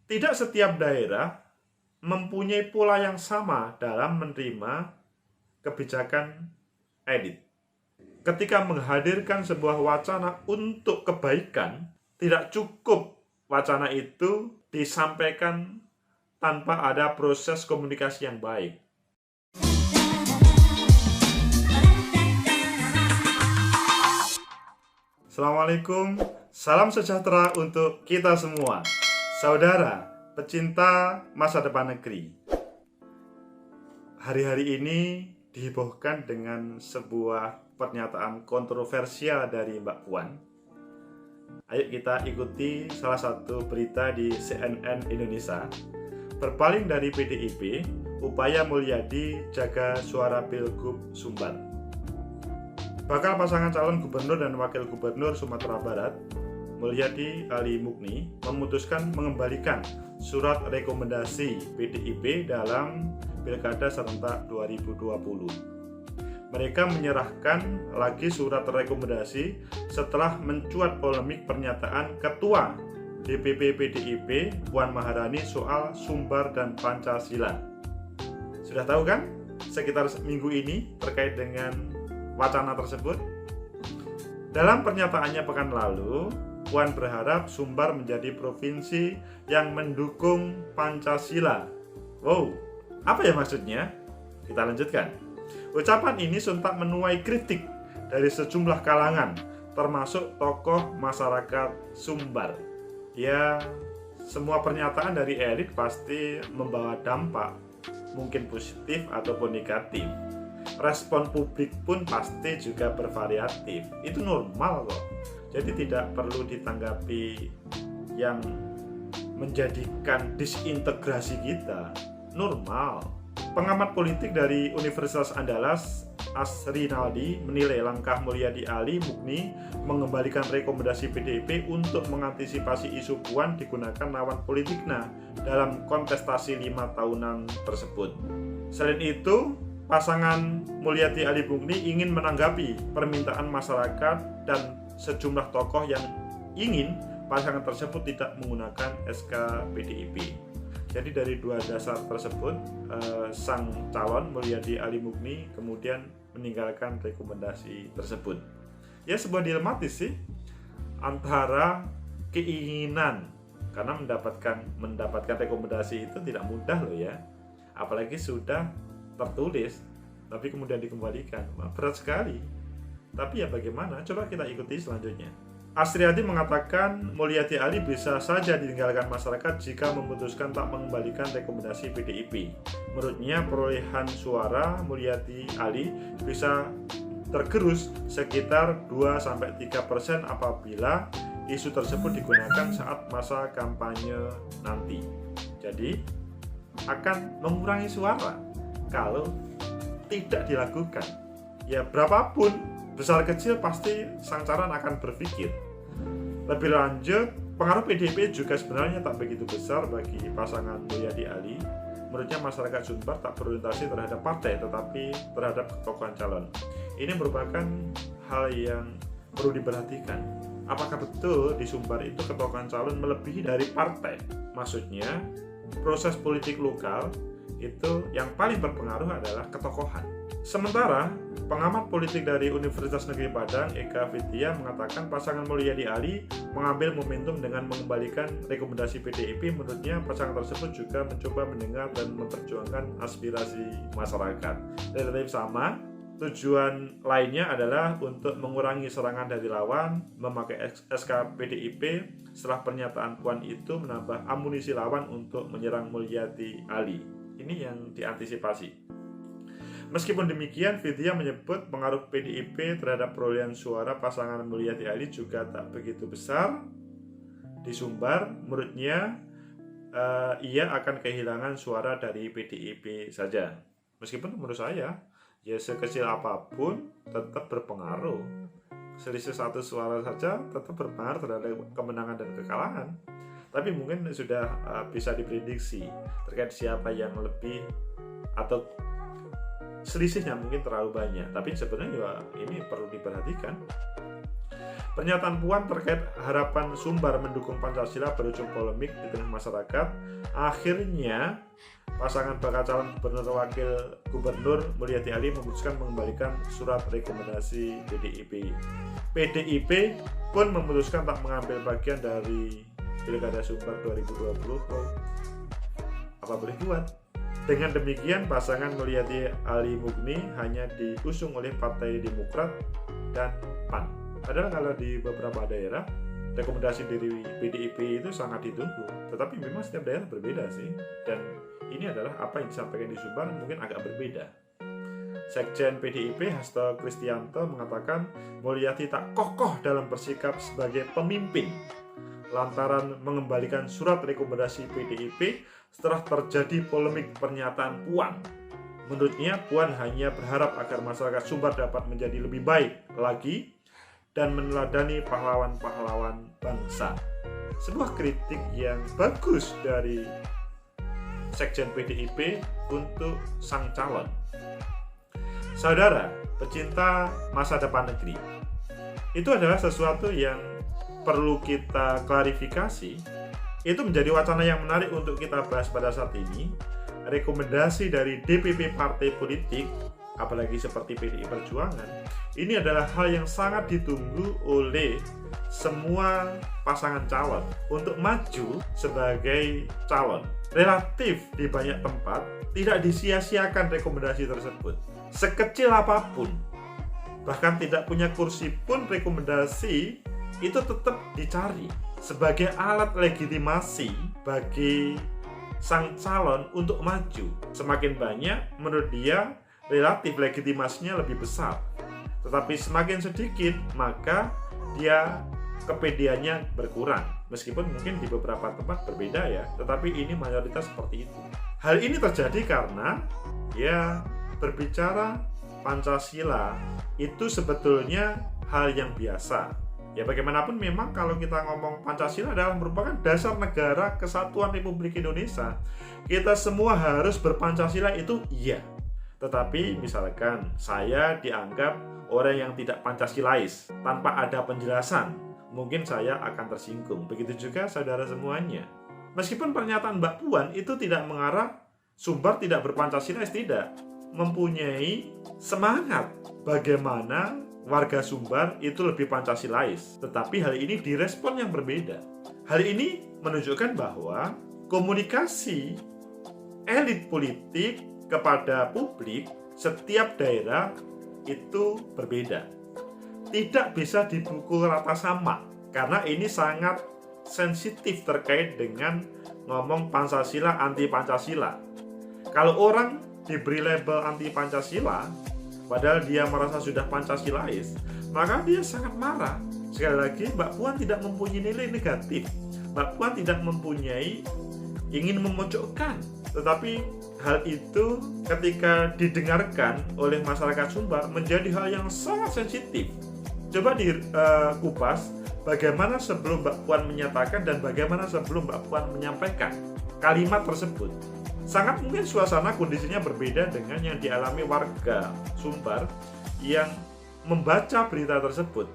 Tidak setiap daerah mempunyai pola yang sama dalam menerima kebijakan elit. Ketika menghadirkan sebuah wacana untuk kebaikan, tidak cukup wacana itu disampaikan tanpa ada proses komunikasi yang baik. Assalamualaikum, salam sejahtera untuk kita semua. Saudara, pecinta masa depan negeri. Hari-hari ini dihebohkan dengan sebuah pernyataan kontroversial dari Mbak Puan. Ayo kita ikuti salah satu berita di CNN Indonesia. Berpaling dari PDIP, upaya Mulyadi jaga suara Pilgub Sumbar. Bakal pasangan calon gubernur dan wakil gubernur Sumatera Barat, Mulyadi Ali Mukni, memutuskan mengembalikan surat rekomendasi PDIP dalam Pilkada serentak 2020. Mereka menyerahkan lagi surat rekomendasi setelah mencuat polemik pernyataan Ketua DPP PDIP Puan Maharani soal Sumbar dan Pancasila. Sudah tahu kan sekitar minggu ini terkait dengan wacana tersebut? Dalam pernyataannya pekan lalu, Puan berharap Sumbar menjadi provinsi yang mendukung Pancasila. Wow, apa ya maksudnya? Kita lanjutkan. Ucapan ini sontak menuai kritik dari sejumlah kalangan, termasuk tokoh masyarakat Sumbar. Ya, semua pernyataan dari elit pasti membawa dampak, mungkin positif ataupun negatif. Respon publik pun pasti juga bervariatif. Itu normal kok. Jadi tidak perlu ditanggapi yang menjadikan disintegrasi kita. Normal. Pengamat politik dari Universitas Andalas, Asrinaldi, menilai langkah Mulyadi Ali Mukni mengembalikan rekomendasi PDIP untuk mengantisipasi isu Puan digunakan lawan politiknya dalam kontestasi 5 tahunan tersebut. Selain itu, pasangan Mulyadi Ali Mukni ingin menanggapi permintaan masyarakat dan sejumlah tokoh yang ingin pasangan tersebut tidak menggunakan SK PDIP. Jadi dari dua dasar tersebut, sang calon Mulyadi Ali Mukni kemudian meninggalkan rekomendasi tersebut. Ya, sebuah dilematis sih antara keinginan, karena mendapatkan rekomendasi itu tidak mudah loh ya, apalagi sudah tertulis tapi kemudian dikembalikan. Wah, berat sekali. Tapi ya bagaimana? Coba kita ikuti selanjutnya. Asriadi mengatakan Mulyadi Ali bisa saja ditinggalkan masyarakat jika memutuskan tak mengembalikan rekomendasi PDIP. Menurutnya perolehan suara Mulyadi Ali bisa tergerus sekitar 2-3% apabila isu tersebut digunakan saat masa kampanye nanti. Jadi akan mengurangi suara kalau tidak dilakukan. Ya berapapun besar kecil pasti sang calon akan berpikir. Lebih lanjut, pengaruh PDIP juga sebenarnya tak begitu besar bagi pasangan Mulyadi Ali. Menurutnya masyarakat Sumbar tak berorientasi terhadap partai tetapi terhadap ketokohan calon. Ini merupakan hal yang perlu diperhatikan. Apakah betul di Sumbar itu ketokohan calon melebihi dari partai? Maksudnya, proses politik lokal itu yang paling berpengaruh adalah ketokohan. Sementara pengamat politik dari Universitas Negeri Padang, Eka Vidya, mengatakan pasangan Mulyadi Ali mengambil momentum dengan mengembalikan rekomendasi PDIP. Menurutnya pasangan tersebut juga mencoba mendengar dan memperjuangkan aspirasi masyarakat. Relatif sama, tujuan lainnya adalah untuk mengurangi serangan dari lawan, memakai SK PDIP setelah pernyataan Puan itu menambah amunisi lawan untuk menyerang Mulyadi Ali. Ini yang diantisipasi. Meskipun demikian, Vidya menyebut pengaruh PDIP terhadap perolehan suara pasangan Mulyadi Ali juga tak begitu besar di Sumbar. Menurutnya, ia akan kehilangan suara dari PDIP saja. Meskipun menurut saya, ya sekecil apapun tetap berpengaruh. Selisih 1 suara saja tetap berpengaruh terhadap kemenangan dan kekalahan. Tapi mungkin sudah bisa diprediksi terkait siapa yang lebih atau selisihnya mungkin terlalu banyak. Tapi sebenarnya ya ini perlu diperhatikan. Pernyataan Puan terkait harapan Sumbar mendukung Pancasila berujung polemik di tengah masyarakat. Akhirnya, pasangan bakal calon gubernur wakil gubernur Mulyadi Ali memutuskan mengembalikan surat rekomendasi PDIP. PDIP pun memutuskan tak mengambil bagian dari Pilkada Sumbar 2020. Apa boleh buat? Dengan demikian, pasangan Mulyadi Ali Mugni hanya diusung oleh Partai Demokrat dan PAN. Padahal kalau di beberapa daerah rekomendasi dari PDIP itu sangat ditunggu, tetapi memang setiap daerah berbeda sih. Dan ini adalah apa yang disampaikan di Sumbar mungkin agak berbeda. Sekjen PDIP Hasto Kristianto mengatakan Mulyadi tak kokoh dalam bersikap sebagai pemimpin lantaran mengembalikan surat rekomendasi PDIP setelah terjadi polemik pernyataan Puan. Menurutnya, Puan hanya berharap agar masyarakat Sumbar dapat menjadi lebih baik lagi dan meneladani pahlawan-pahlawan bangsa. Sebuah kritik yang bagus dari Sekjen PDIP untuk sang calon. Saudara, pecinta masa depan negeri, itu adalah sesuatu yang perlu kita klarifikasi. Itu menjadi wacana yang menarik untuk kita bahas pada saat ini. Rekomendasi dari DPP partai politik, apalagi seperti PDI Perjuangan, ini adalah hal yang sangat ditunggu oleh semua pasangan calon untuk maju sebagai calon. Relatif di banyak tempat tidak disia-siakan rekomendasi tersebut. Sekecil apapun, bahkan tidak punya kursi pun, rekomendasi itu tetap dicari sebagai alat legitimasi bagi sang calon untuk maju. Semakin banyak, menurut dia relatif legitimasinya lebih besar. Tetapi semakin sedikit, maka dia kepedeannya berkurang. Meskipun mungkin di beberapa tempat berbeda ya, tetapi ini mayoritas seperti itu. Hal ini terjadi karena ya berbicara Pancasila itu sebetulnya hal yang biasa. Ya bagaimanapun memang kalau kita ngomong Pancasila adalah merupakan dasar negara kesatuan Republik Indonesia. Kita semua harus berpancasila itu iya. Tetapi misalkan saya dianggap orang yang tidak Pancasilais tanpa ada penjelasan, mungkin saya akan tersinggung. Begitu juga saudara semuanya. Meskipun pernyataan Mbak Puan itu tidak mengarah Sumbar tidak berpancasilais, tidak. Mempunyai semangat bagaimana warga Sumbar itu lebih Pancasilais. Tetapi hal ini direspon yang berbeda. Hal ini menunjukkan bahwa komunikasi elit politik kepada publik setiap daerah itu berbeda. Tidak bisa dipukul rata sama, karena ini sangat sensitif terkait dengan ngomong Pancasila, anti Pancasila. Kalau orang diberi label anti Pancasila, padahal dia merasa sudah Pancasilais, maka dia sangat marah. Sekali lagi, Mbak Puan tidak mempunyai nilai negatif. Mbak Puan tidak mempunyai ingin memojokkan. Tetapi hal itu ketika didengarkan oleh masyarakat Sumbar menjadi hal yang sangat sensitif. Coba dikupas bagaimana sebelum Mbak Puan menyatakan dan bagaimana sebelum Mbak Puan menyampaikan kalimat tersebut. Sangat mungkin suasana kondisinya berbeda dengan yang dialami warga Sumbar yang membaca berita tersebut.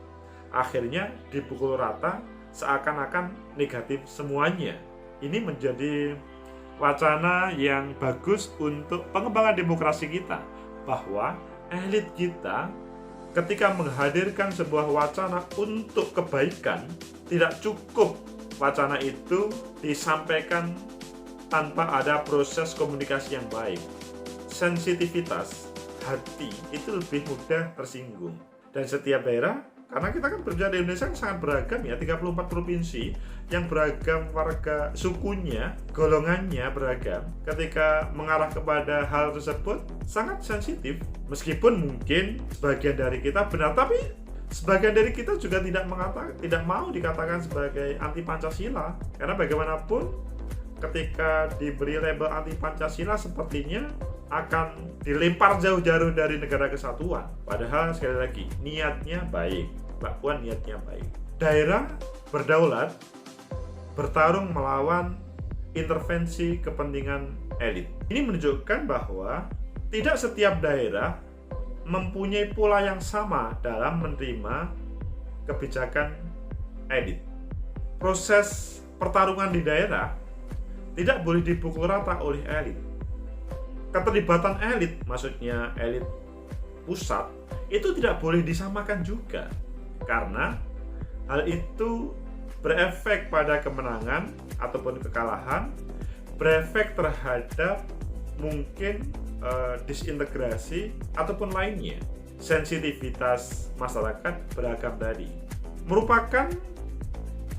Akhirnya dipukul rata seakan-akan negatif semuanya. Ini menjadi wacana yang bagus untuk pengembangan demokrasi kita, bahwa elit kita ketika menghadirkan sebuah wacana untuk kebaikan, tidak cukup wacana itu disampaikan tanpa ada proses komunikasi yang baik. Sensitivitas hati itu lebih mudah tersinggung. Dan setiap daerah, karena kita kan berada di Indonesia yang sangat beragam ya, 34 provinsi yang beragam warga sukunya, golongannya beragam. Ketika mengarah kepada hal tersebut sangat sensitif. Meskipun mungkin sebagian dari kita benar, tapi sebagian dari kita juga tidak mau dikatakan sebagai anti Pancasila. Karena bagaimanapun ketika diberi label anti Pancasila sepertinya akan dilempar jauh-jauh dari negara kesatuan. Padahal sekali lagi niatnya baik. Mbak Puan niatnya baik. Daerah berdaulat bertarung melawan intervensi kepentingan elit. Ini menunjukkan bahwa tidak setiap daerah mempunyai pola yang sama dalam menerima kebijakan elit. Proses pertarungan di daerah tidak boleh dipukul rata oleh elit. Keterlibatan elit, maksudnya elit pusat, itu tidak boleh disamakan juga, karena hal itu berefek pada kemenangan ataupun kekalahan, berefek terhadap mungkin disintegrasi ataupun lainnya. Sensitivitas masyarakat beragam tadi merupakan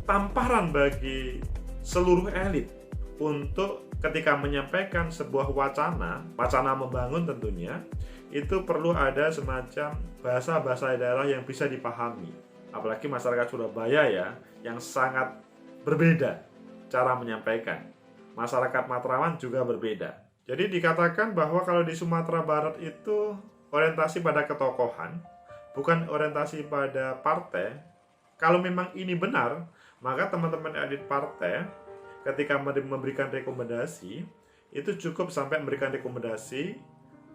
tamparan bagi seluruh elit untuk ketika menyampaikan sebuah wacana membangun tentunya, itu perlu ada semacam bahasa daerah yang bisa dipahami. Apalagi masyarakat Surabaya ya, yang sangat berbeda cara menyampaikan. Masyarakat Matraman juga berbeda. Jadi dikatakan bahwa kalau di Sumatera Barat itu orientasi pada ketokohan, bukan orientasi pada partai. Kalau memang ini benar, maka teman-teman elit partai ketika memberikan rekomendasi, itu cukup sampai memberikan rekomendasi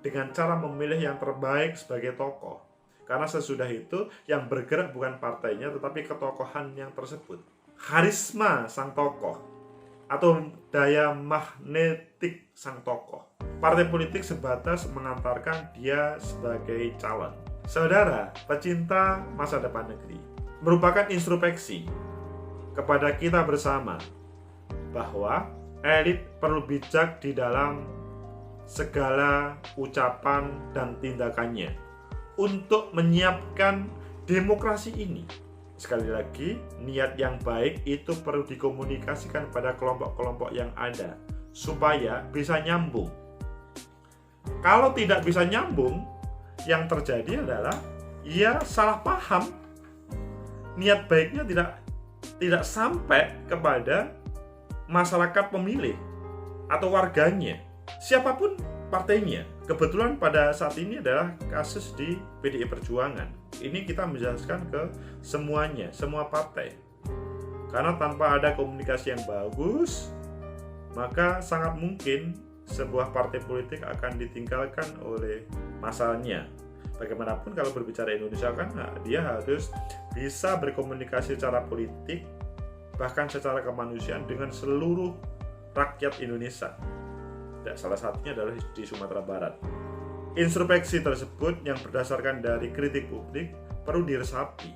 dengan cara memilih yang terbaik sebagai tokoh. Karena sesudah itu yang bergerak bukan partainya, tetapi ketokohan yang tersebut. Karisma sang tokoh atau daya magnetik sang tokoh. Partai politik sebatas mengantarkan dia sebagai calon. Saudara, pecinta masa depan negeri, merupakan introspeksi kepada kita bersama bahwa elit perlu bijak di dalam segala ucapan dan tindakannya untuk menyiapkan demokrasi ini. Sekali lagi, niat yang baik itu perlu dikomunikasikan pada kelompok-kelompok yang ada supaya bisa nyambung. Kalau tidak bisa nyambung, yang terjadi adalah ia salah paham. Niat baiknya tidak sampai kepada masyarakat pemilih atau warganya, siapapun partainya. Kebetulan pada saat ini adalah kasus di PDI Perjuangan. Ini kita menjelaskan ke semuanya, semua partai. Karena tanpa ada komunikasi yang bagus, maka sangat mungkin sebuah partai politik akan ditinggalkan oleh masanya. Bagaimanapun kalau berbicara Indonesia kan dia harus bisa berkomunikasi secara politik, bahkan secara kemanusiaan dengan seluruh rakyat Indonesia. Dan salah satunya adalah di Sumatera Barat. Introspeksi tersebut yang berdasarkan dari kritik publik perlu diresapi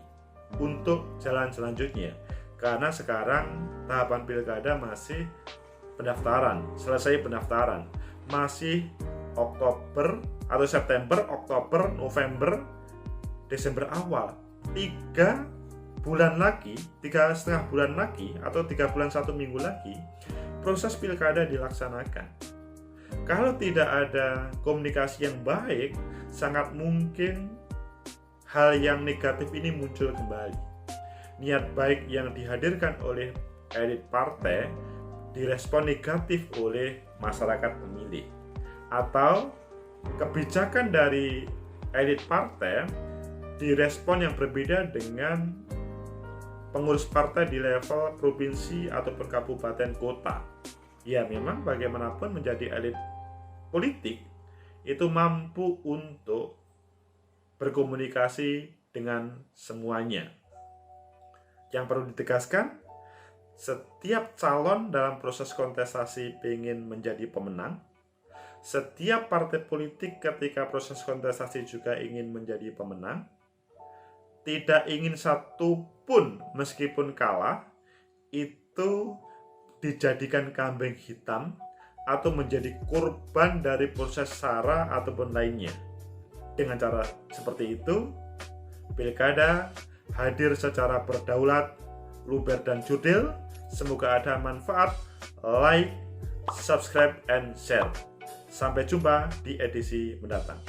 untuk jalan selanjutnya. Karena sekarang tahapan pilkada masih pendaftaran, selesai pendaftaran. Masih Oktober atau September, Oktober, November, Desember awal. 3,5 bulan lagi atau 3 bulan 1 minggu lagi proses pilkada dilaksanakan. Kalau tidak ada komunikasi yang baik, sangat mungkin hal yang negatif ini muncul kembali. Niat baik yang dihadirkan oleh elit partai direspon negatif oleh masyarakat pemilih. Atau kebijakan dari elit partai direspon yang berbeda dengan pengurus partai di level provinsi ataupun kabupaten kota. Ya memang bagaimanapun menjadi elit politik itu mampu untuk berkomunikasi dengan semuanya. Yang perlu ditegaskan, setiap calon dalam proses kontestasi ingin menjadi pemenang. Setiap partai politik ketika proses kontestasi juga ingin menjadi pemenang. Tidak ingin satu pun meskipun kalah itu dijadikan kambing hitam atau menjadi korban dari proses sara ataupun lainnya. Dengan cara seperti itu, pilkada hadir secara berdaulat, luber dan jurdil. Semoga ada manfaat. Like, subscribe, and share. Sampai jumpa di edisi mendatang.